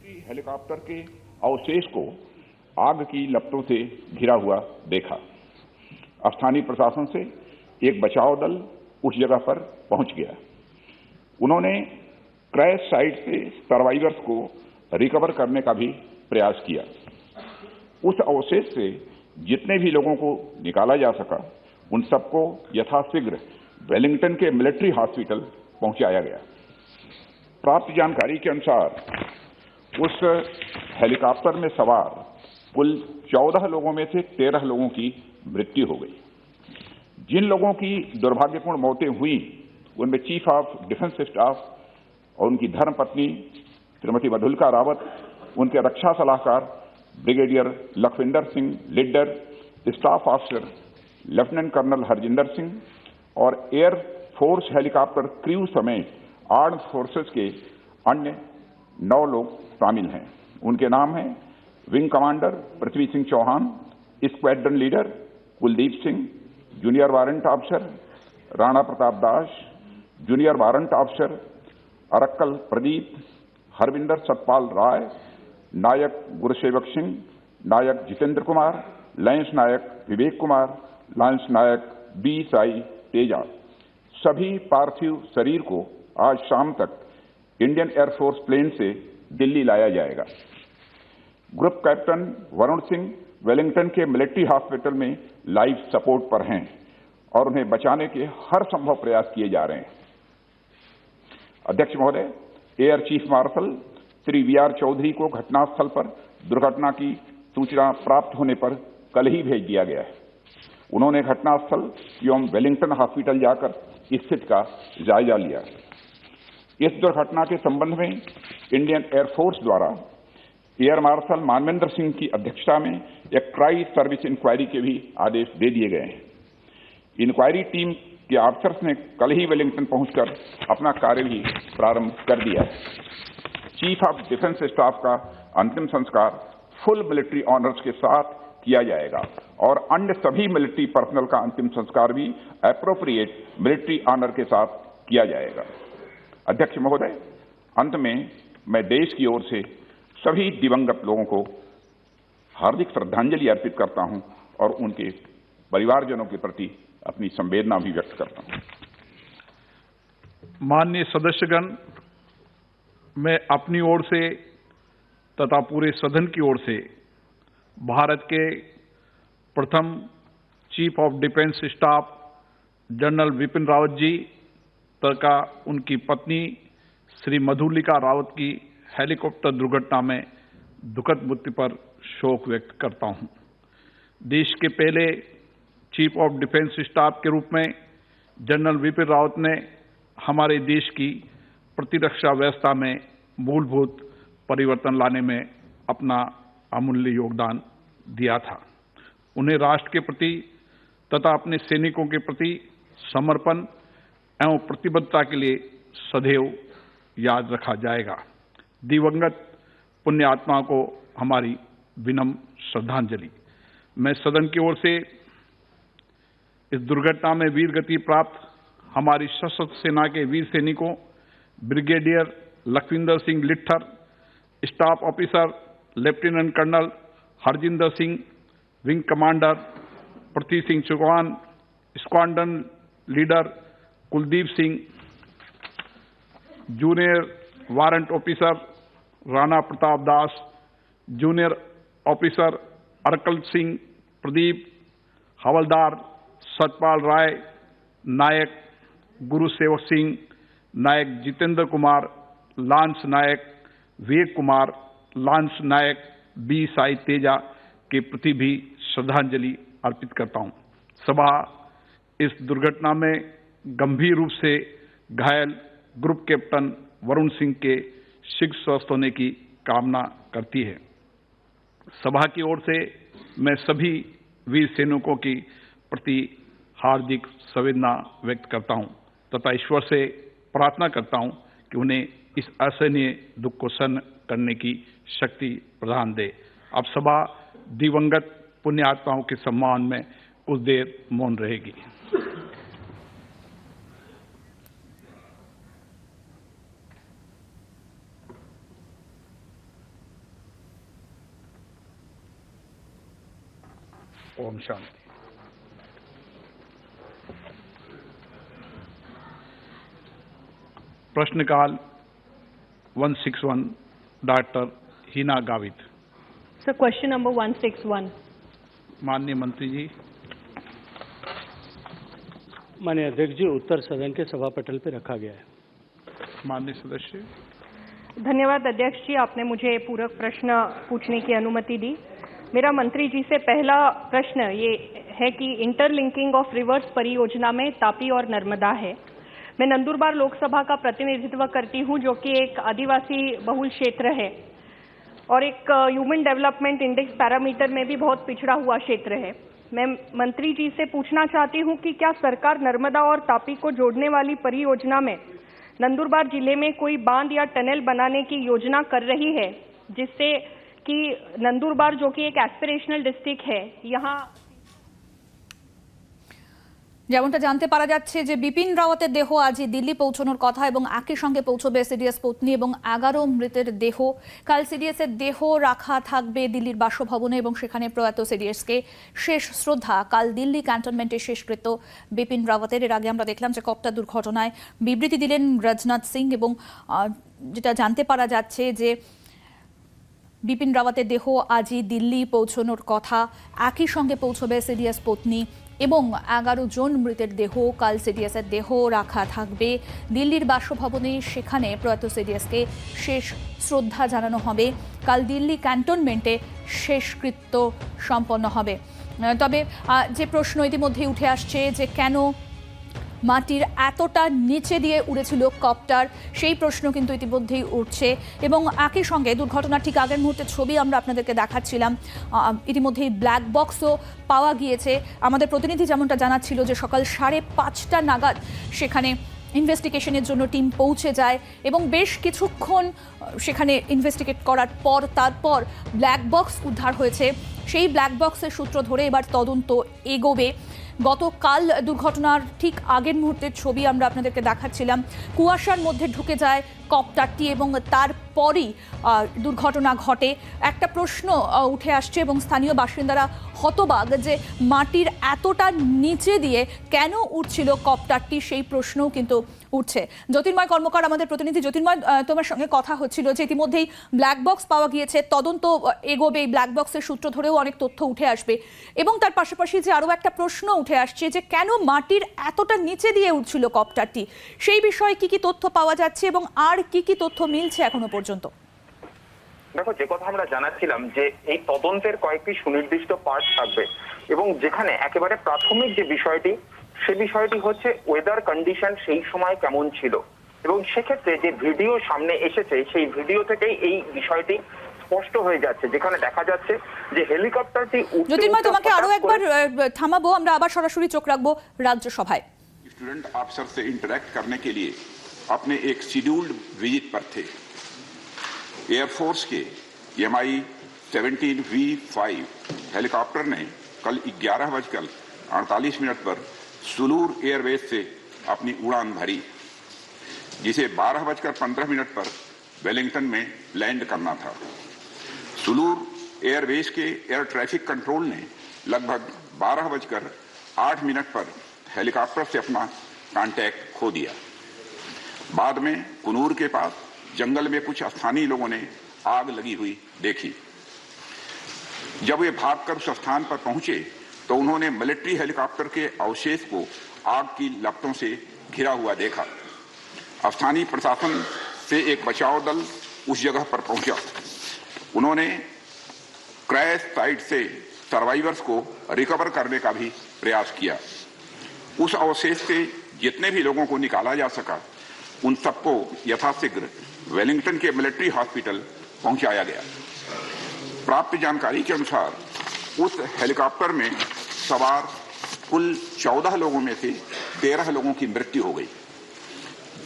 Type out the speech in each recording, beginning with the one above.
Helicopter के अवशेष को आग की लपटों से घिरा हुआ देखा। स्थानीय प्रशासन से एक बचाव दल उस जगह पर पहुंच गया। उन्होंने क्रैश साइट से सर्वाइवर्स को रिकवर करने का भी प्रयास किया। उस अवशेष से जितने भी लोगों को निकाला जा सका उन सबको यथाशीघ्र वेलिंगटन के मिलिट्री हॉस्पिटल पहुंचाया गया। प्राप्त जानकारी के अनुसार उस हेलीकॉप्टर में सवार कुल 14 लोगों में से 13 लोगों की मृत्यु हो गई। जिन लोगों की दुर्भाग्यपूर्ण मौतें हुई उनमें चीफ ऑफ डिफेंस स्टाफ और उनकी धर्मपत्नी श्रीमती मधुलिका रावत, उनके रक्षा सलाहकार brigadier Lakhwinder Singh Lidder, staff officer lieutenant colonel Harjinder Singh और एयर फोर्स हेलीकॉप्टर क्रू समेत आर्म्ड फोर्सेस के अन्य 9 लोग शामिल हैं। उनके नाम हैं wing commander Prithvi Singh Chauhan, squadron leader Kuldeep Singh, junior warrant officer Rana Pratap Das, junior warrant officer Arakkal Pradeep, Harvinder Satpal Rai, Naik Gurusewak Singh, Naik Jitendra Kumar, lance Naik Vivek Kumar, lance Naik B Sai Teja. सभी पार्थिव शरीर को आज शाम तक इंडियन एयरफोर्स प्लेन से दिल्ली लाया जाएगा। Group captain Varun Singh Wellington के मिलिट्री हॉस्पिटल में लाइफ सपोर्ट पर हैं और उन्हें बचाने के हर संभव प्रयास किए जा रहे हैं। अध्यक्ष महोदय, air chief marshal Shri V R. Chaudhari को घटनास्थल पर दुर्घटना की सूचना प्राप्त होने पर कल ही भेज दिया गया है। उन्होंने घटनास्थल एवं वेलिंगटन हॉस्पिटल जाकर स्थिति का जायजा लिया। इस दुर्घटना के संबंध में इंडियन एयरफोर्स द्वारा एयर मार्शल मानवेंद्र सिंह की अध्यक्षता में एक ट्राई सर्विस इंक्वायरी के भी आदेश दे दिए गए हैं। इंक्वायरी टीम के ऑफिसर्स ने कल ही वेलिंगटन पहुंचकर अपना कार्य भी प्रारंभ कर दिया है। चीफ ऑफ डिफेंस स्टाफ का अंतिम संस्कार फुल मिलिट्री ऑनर्स के साथ किया जाएगा और अन्य सभी मिलिट्री पर्सनल का अंतिम संस्कार भी एप्रोप्रिएट मिलिट्री ऑनर के साथ किया जाएगा। अध्यक्ष महोदय, अंत में मैं देश की ओर से सभी दिवंगत लोगों को हार्दिक श्रद्धांजलि अर्पित करता हूं और उनके परिवारजनों के प्रति अपनी संवेदना भी व्यक्त करता हूं। माननीय सदस्यगण, मैं अपनी ओर से तथा पूरे सदन की ओर से भारत के प्रथम chief of defence staff general Bipin Rawat ji तथा उनकी पत्नी श्री मधुलिका रावत की हेलीकॉप्टर दुर्घटना में दुखद मृत्यु पर शोक व्यक्त करता हूं। देश के पहले चीफ ऑफ डिफेंस स्टाफ के रूप में जनरल विपिन रावत ने हमारे देश की प्रतिरक्षा व्यवस्था में मूलभूत परिवर्तन लाने में अपना अमूल्य योगदान दिया था। उन्हें राष्ट्र के प्रति तथा अपने सैनिकों के प्रति समर्पण एवं प्रतिबद्धता के लिए सदैव याद रखा जाएगा। दिवंगत पुण्य आत्मा को हमारी विनम्र श्रद्धांजलि। मैं सदन की ओर से इस दुर्घटना में वीर गति प्राप्त हमारी सशस्त्र सेना के वीर सैनिकों brigadier Lakhwinder Singh Lidder, staff officer lieutenant colonel Harjinder Singh, wing commander Prithvi Singh Chauhan, squadron leader Kuldeep Singh, junior warrant officer Rana Pratap Das, junior officer Arakkal Singh Pradeep, Havildar Satpal Rai, Naik Gurusewak Singh, Naik Jitendra Kumar, lance Naik Vivek Kumar, lance Naik B Sai Teja के प्रति भी श्रद्धांजलि अर्पित करता हूं। सभा इस दुर्घटना में गंभीर रूप से घायल ग्रुप कैप्टन वरुण सिंह के शीघ्र स्वस्थ होने की कामना करती है। सभा की ओर से मैं सभी वीर सैनिकों की प्रति हार्दिक संवेदना व्यक्त करता हूं तथा ईश्वर से प्रार्थना करता हूं कि उन्हें इस असहनीय दुख को सहन करने की शक्ति प्रदान दे। अब सभा दिवंगत पुण्य आत्माओं के सम्मान में कुछ देर मौन रहेगी। ओम शांति। प्रश्नकाल 161 doctor Hina Gavit. Sir, question number 161। माननीय मंत्री जी। माननीय अध्यक्ष जी, उत्तर सदन के सभा पटल पर रखा गया है। माननीय सदस्य। धन्यवाद अध्यक्ष जी, आपने मुझे पूरक प्रश्न पूछने की अनुमति दी। मेरा मंत्री जी से पहला प्रश्न ये है कि इंटरलिंकिंग ऑफ रिवर्स परियोजना में तापी और नर्मदा है। मैं नंदुरबार लोकसभा का प्रतिनिधित्व करती हूं, जो कि एक आदिवासी बहुल क्षेत्र है और एक ह्यूमन डेवलपमेंट इंडेक्स पैरामीटर में भी बहुत पिछड़ा हुआ क्षेत्र है। मैं मंत्री जी से पूछना चाहती हूं कि क्या सरकार नर्मदा और तापी को जोड़ने वाली परियोजना में नंदुरबार जिले में कोई बांध या टनल बनाने की योजना कर रही है, जिससे कि नंदुरबार, जो कि एक एस्पिरेशनल डिस्ट्रिक्ट है, यहाँ যেমনটা জানতে পারা যাচ্ছে যে বিপিন রাওয়াতের দেহ আজই দিল্লি পৌঁছানোর কথা এবং একই সঙ্গে পৌঁছবে সিডিএস পত্নী এবং 11 মৃতের দেহ। কাল সিডিএস এর দেহ রাখা থাকবে দিল্লির বাসভবনে এবং সেখানে প্রয়াত সিডিএসকে শেষ শ্রদ্ধা কাল দিল্লি ক্যান্টনমেন্টে শেষকৃত্য বিপিন রাওয়াতের। এর আগে আমরা দেখলাম যে কপ্টার দুর্ঘটনায় বিবৃতি দিলেন রাজনাথ সিং এবং যেটা জানতে পারা যাচ্ছে যে বিপিন রাওয়াতের দেহ আজই দিল্লি পৌঁছানোর কথা, একই সঙ্গে পৌঁছবে সিডিএস পত্নী এবং 11 জন মৃতের দেহ কাল সিডিএসের দেহ রাখা থাকবে দিল্লির বাসভবনে। সেখানে প্রয়াত সিডিএসকে শেষ শ্রদ্ধা জানানো হবে। কাল দিল্লি ক্যান্টনমেন্টে শেষকৃত্য সম্পন্ন হবে। তবে যে প্রশ্ন ইতিমধ্যেই উঠে আসছে যে কেন মাটির এতটা নিচে দিয়ে উড়েছিল কপ্টার, সেই প্রশ্ন কিন্তু ইতিমধ্যেই উঠছে এবং একই সঙ্গে দুর্ঘটনার ঠিক আগের মুহূর্তের ছবি আমরা আপনাদেরকে দেখাচ্ছিলাম। ইতিমধ্যেই ব্ল্যাক বক্সও পাওয়া গিয়েছে। আমাদের প্রতিনিধি যেমনটা জানাচ্ছিল যে সকাল 5:30 নাগাদ সেখানে ইনভেস্টিগেশনের জন্য টিম পৌঁছে যায় এবং বেশ কিছুক্ষণ সেখানে ইনভেস্টিগেট করার পর তারপর ব্ল্যাক বক্স উদ্ধার হয়েছে। সেই ব্ল্যাক বক্সের সূত্র ধরে এবার তদন্ত এগোবে। গতকাল দুর্ঘটনার ঠিক আগের মুহূর্তের ছবি আমরা আপনাদেরকে দেখাচ্ছিলাম। কুয়াশার মধ্যে ঢুকে যায় কপ্টারটি এবং তারপরই দুর্ঘটনা ঘটে। একটা প্রশ্ন উঠে আসছে এবং স্থানীয় বাসিন্দারা হতবাক যে মাটির এতটা নিচে দিয়ে কেন উঠছিল কপ্টারটি, সেই প্রশ্নও কিন্তু উঠছে। জ্যোতির্ময় কর্মকার আমাদের প্রতিনিধি। জ্যোতির্ময়, তোমার সঙ্গে কথা হচ্ছিল যে ইতিমধ্যেই ব্ল্যাক বক্স পাওয়া গিয়েছে, তদন্ত এগোবে, এই ব্ল্যাক বক্সের সূত্র ধরেও অনেক তথ্য উঠে আসবে এবং তার পাশাপাশি যে আরও একটা প্রশ্ন উঠে আসছে যে কেন মাটির এতটা নিচে দিয়ে উঠছিল কপ্টারটি, সেই বিষয়ে কি কি তথ্য পাওয়া যাচ্ছে এবং আর কি কি তথ্য মিলছে এখনো পর্যন্ত? দেখো, যে কথা আমরা জানাচ্ছিলাম যে এই তদন্তের কয়েকটি সুনির্দিষ্ট পার্ট থাকবে এবং যেখানে একেবারে প্রাথমিক যে বিষয়টি, সে বিষয়টি হচ্ছে ওয়েদার কন্ডিশন সেই সময় কেমন ছিল এবং সেক্ষেত্রে যে ভিডিও সামনে এসেছে সেই ভিডিও থেকেই এই বিষয়টি স্পষ্ট হয়ে যাচ্ছে, যেখানে দেখা যাচ্ছে যে হেলিকপ্টারটি জ্যোতির্ময়, তোমাকে আরো একবার থামাবো, আমরা আবার সরাসরি চোখ রাখবো রাজ্যসভায়। स्टूडेंट अफसर से इंटरेक्ट करने के लिए अपने एक शेड्यूल्ड विजिट पर थे। एयरफोर्स के MI-17V5 हेलीकॉप्टर ने कल 11:48 पर सुलूर एयरबेस से अपनी उड़ान भरी, जिसे 12:15 पर वेलिंगटन में लैंड करना था। सुलूर एयरबेस के एयर ट्रैफिक कंट्रोल ने लगभग 12:08 पर हेलीकॉप्टर से अपना कांटेक्ट खो दिया। बाद में कुनूर के पास जंगल में कुछ स्थानीय लोगों ने आग लगी हुई देखी। जब वे भागकर उस स्थान पर पहुंचे तो उन्होंने मिलिट्री हेलीकॉप्टर के अवशेष को आग की लपटों से घिरा हुआ देखा। स्थानीय प्रशासन से एक बचाव दल उस जगह पर पहुंचा। उन्होंने क्रैश साइट से सर्वाइवर्स को रिकवर करने का भी प्रयास किया। उस अवशेष से जितने भी लोगों को निकाला जा सका उन सबको यथाशीघ्र वेलिंगटन के मिलिट्री हॉस्पिटल पहुंचाया गया। प्राप्त जानकारी के अनुसार उस हेलीकॉप्टर में सवार कुल 14 लोगों में से 13 लोगों की मृत्यु हो गई।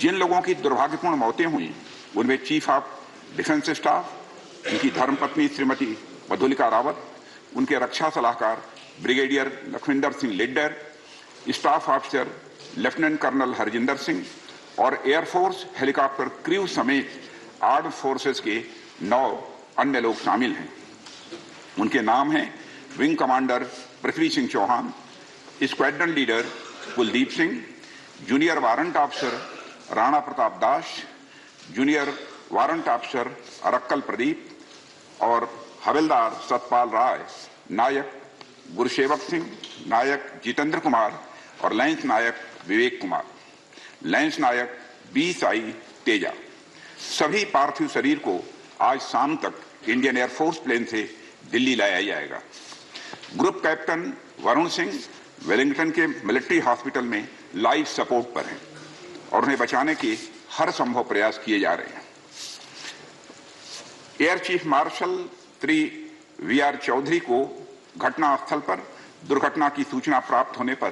जिन लोगों की दुर्भाग्यपूर्ण मौतें हुई उनमें चीफ ऑफ डिफेंस स्टाफ, उनकी धर्मपत्नी श्रीमती मधुलिका रावत, उनके रक्षा सलाहकार brigadier Lakhwinder Singh Lidder, staff officer lieutenant colonel Harjinder Singh और एयरफोर्स हेलीकॉप्टर क्रू समेत आर्म्ड फोर्सेस के 9 अन्य लोग शामिल हैं। उनके नाम हैं wing commander Prithvi Singh Chauhan, squadron leader Kuldeep Singh, junior warrant officer Rana Pratap Das, junior warrant officer Arakkal Pradeep और हवलदार सतपाल राय, नायक गुरुसेवक सिंह, नायक जितेंद्र कुमार और लैंस नायक विवेक कुमार, लैंस नायक बी साई तेजा। सभी पार्थिव शरीर को आज शाम तक इंडियन एयरफोर्स प्लेन से दिल्ली लाया जाएगा। Group captain Varun Singh Wellington के मिलिट्री हॉस्पिटल में लाइफ सपोर्ट पर हैं और उन्हें बचाने के हर संभव प्रयास किए जा रहे हैं। Air chief marshal Shri V R. Chaudhari को घटनास्थल पर दुर्घटना की सूचना प्राप्त होने पर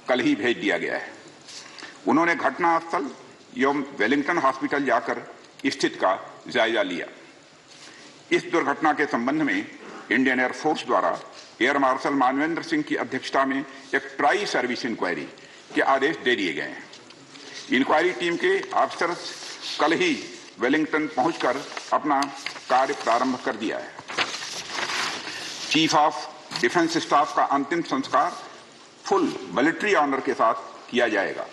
कल ही भेज दिया गया है। उन्होंने घटनास्थल एवं वेलिंगटन हॉस्पिटल जाकर स्थिति का जायजा लिया। इस दुर्घटना के संबंध में इंडियन एयरफोर्स द्वारा एयर मार्शल मानवेंद्र सिंह की अध्यक्षता में एक ट्राई सर्विस इंक्वायरी के आदेश दे दिए गए हैं। इंक्वायरी टीम के अफसर कल ही वेलिंगटन पहुंचकर अपना कार्य प्रारंभ कर दिया है। चीफ ऑफ डिफेंस स्टाफ का अंतिम संस्कार फुल मिलिट्री ऑनर के साथ किया जाएगा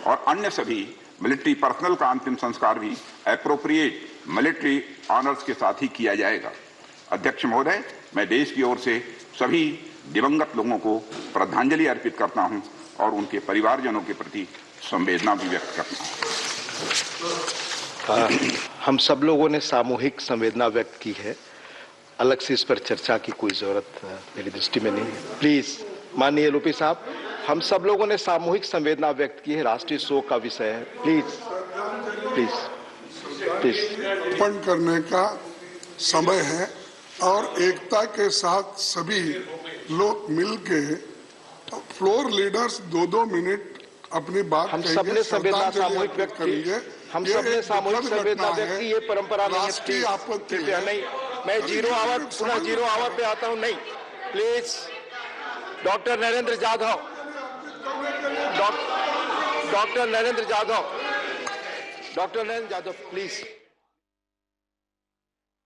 और अन्य सभी मिलिट्री पर्सनल का अंतिम संस्कार भी एप्रोप्रिएट मिलिट्री ऑनर्स के साथ ही किया जाएगा। अध्यक्ष महोदय, मैं देश की ओर से सभी दिवंगत लोगों को श्रद्धांजलि अर्पित करता हूं और उनके परिवारजनों के प्रति संवेदना भी व्यक्त करता हूं। हम सब लोगों ने सामूहिक संवेदना व्यक्त की है, अलग से इस पर चर्चा की कोई जरूरत मेरी दृष्टि में नहीं है। प्लीज माननीय एलओपी साहब, हम सब लोगों ने सामूहिक संवेदना व्यक्त की है, राष्ट्रीय शोक का विषय है। प्लीज प्लीज प्लीज अर्पण करने का समय है और एकता के साथ सभी लोग मिलके फ्लोर लीडर्स 2-2 मिनट अपनी बात हम सबने संवेदना सामूहिक व्यक्त की। हम सबने सामूहिक संवेदना व्यक्त की। ये परंपरा राष्ट्रीय आपत्ति है। नहीं, मैं जीरो आवर पुनः जीरो आवर पे आता हूँ। नहीं, please doctor Narendra Jadhav, doctor Narendra Jadhav, please.